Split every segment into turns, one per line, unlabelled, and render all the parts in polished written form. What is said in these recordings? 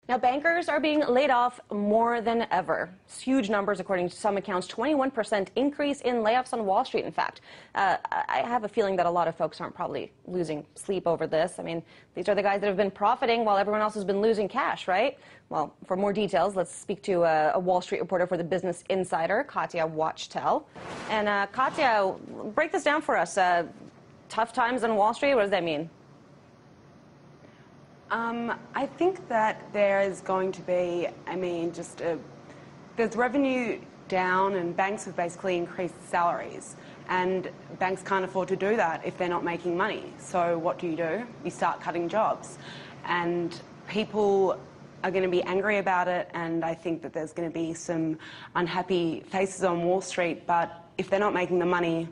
Now, bankers are being laid off more than ever. It's huge numbers, according to some accounts, 21% increase in layoffs on Wall Street, in fact. I have a feeling that a lot of folks aren't probably losing sleep over this. I mean, these are the guys that have been profiting while everyone else has been losing cash, right? Well, for more details, let's speak to a Wall Street reporter for the Business Insider, Katya Wachtel. And Katya, break this down for us. Tough times on Wall Street, what does that mean?
I think that there is going to be, there's revenue down and banks have basically increased salaries. And banks can't afford to do that if they're not making money. So what do? You start cutting jobs. And people are going to be angry about it, and I think that there's going to be some unhappy faces on Wall Street. But if they're not making the money,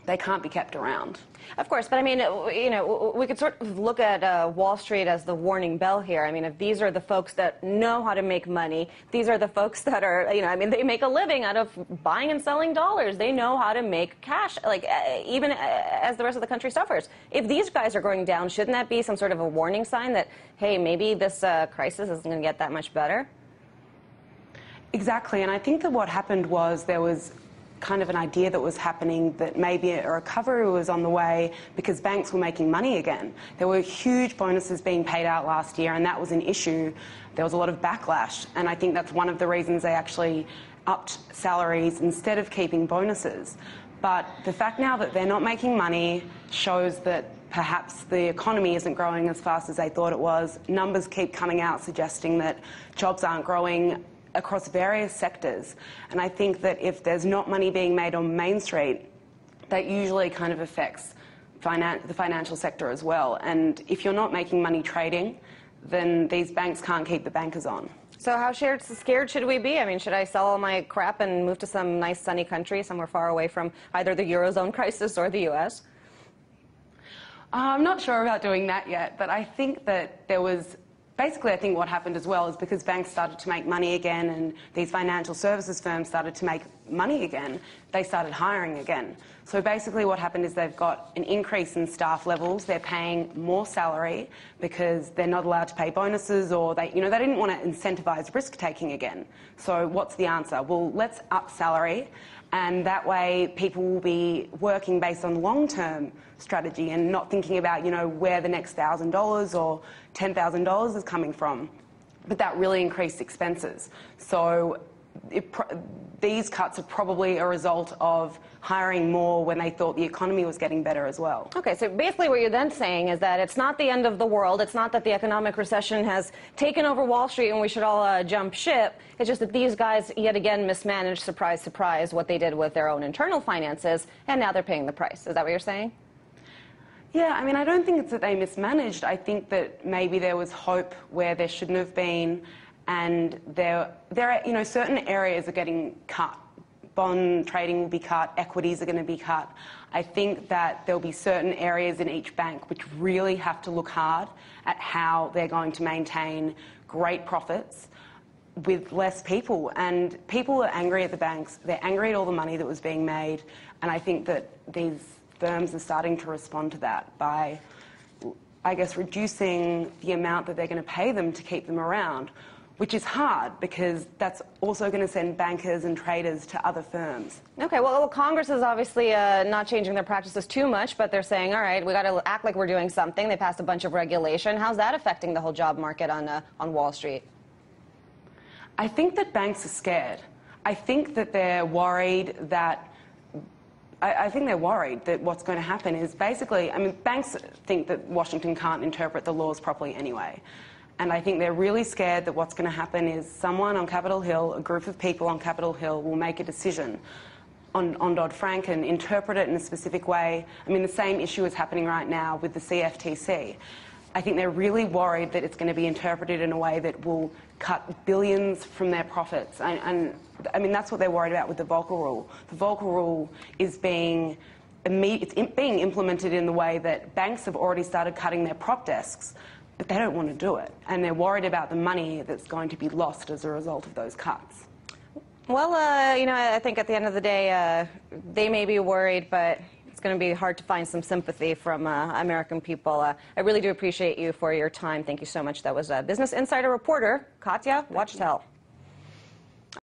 they can't be kept around.
Of course, but I mean, you know, we could sort of look at Wall Street as the warning bell here. I mean, if these are the folks that know how to make money, these are the folks that are, you know, I mean, they make a living out of buying and selling dollars. They know how to make cash, like even as the rest of the country suffers. If these guys are going down, shouldn't that be some sort of a warning sign that, hey, maybe this crisis isn't going to get that much better?
Exactly, and I think that what happened was there was kind of an idea that was happening that maybe a recovery was on the way because banks were making money again. There were huge bonuses being paid out last year, and that was an issue. There was a lot of backlash, and I think that's one of the reasons they actually upped salaries instead of keeping bonuses. But the fact now that they're not making money shows that perhaps the economy isn't growing as fast as they thought it was. Numbers keep coming out suggesting that jobs aren't growing across various sectors, and I think that if there's not money being made on Main Street, that usually kind of affects the financial sector as well. And if you're not making money trading, then these banks can't keep the bankers on.
So how scared should we be? I mean, should I sell all my crap and move to some nice sunny country somewhere far away from either the Eurozone crisis or the U.S.?
I'm not sure about doing that yet, but I think that there was basically, I think what happened as well is because banks started to make money again and these financial services firms started to make money again, they started hiring again. So basically what happened is they've got an increase in staff levels, they're paying more salary because they're not allowed to pay bonuses, or they didn't want to incentivise risk-taking again. So what's the answer? Well, let's up salary, and that way people will be working based on long-term strategy and not thinking about, where the next $1,000 or $10,000 is coming from. But that really increased expenses. So these cuts are probably a result of hiring more when they thought the economy was getting better as well.
Okay, so basically what you're then saying is that it's not the end of the world. It's not that the economic recession has taken over Wall Street and we should all jump ship. It's just that these guys, yet again, mismanaged, surprise, surprise, what they did with their own internal finances, and now they're paying the price. Is that what you're saying?
Yeah, I mean, I don't think it's that they mismanaged. I think that maybe there was hope where there shouldn't have been, and there are, certain areas are getting cut. Bond trading will be cut, equities are going to be cut. I think that there'll be certain areas in each bank which really have to look hard at how they're going to maintain great profits with less people. And people are angry at the banks, they're angry at all the money that was being made, and I think that these firms are starting to respond to that by, I guess, reducing the amount that they're going to pay them to keep them around, which is hard because that's also going to send bankers and traders to other firms.
Okay, well, Congress is obviously not changing their practices too much, but they're saying, all right, we got to act like we're doing something. They passed a bunch of regulation. How's that affecting the whole job market on Wall Street?
I think that banks are scared. I think that they're worried that I think they're worried that what's going to happen is basically, I mean, banks think that Washington can't interpret the laws properly anyway. And I think they're really scared that what's going to happen is someone on Capitol Hill, a group of people on Capitol Hill, will make a decision on Dodd-Frank and interpret it in a specific way. I mean, the same issue is happening right now with the CFTC. I think they're really worried that it's going to be interpreted in a way that will cut billions from their profits. And I mean, that's what they're worried about with the Volcker Rule. The Volcker Rule is being implemented in the way that banks have already started cutting their prop desks, but they don't want to do it. And they're worried about the money that's going to be lost as a result of those cuts.
Well, I think at the end of the day, they may be worried, but It's going to be hard to find some sympathy from American people. I really do appreciate you for your time. Thank you so much. That was Business Insider reporter Katya Wachtel.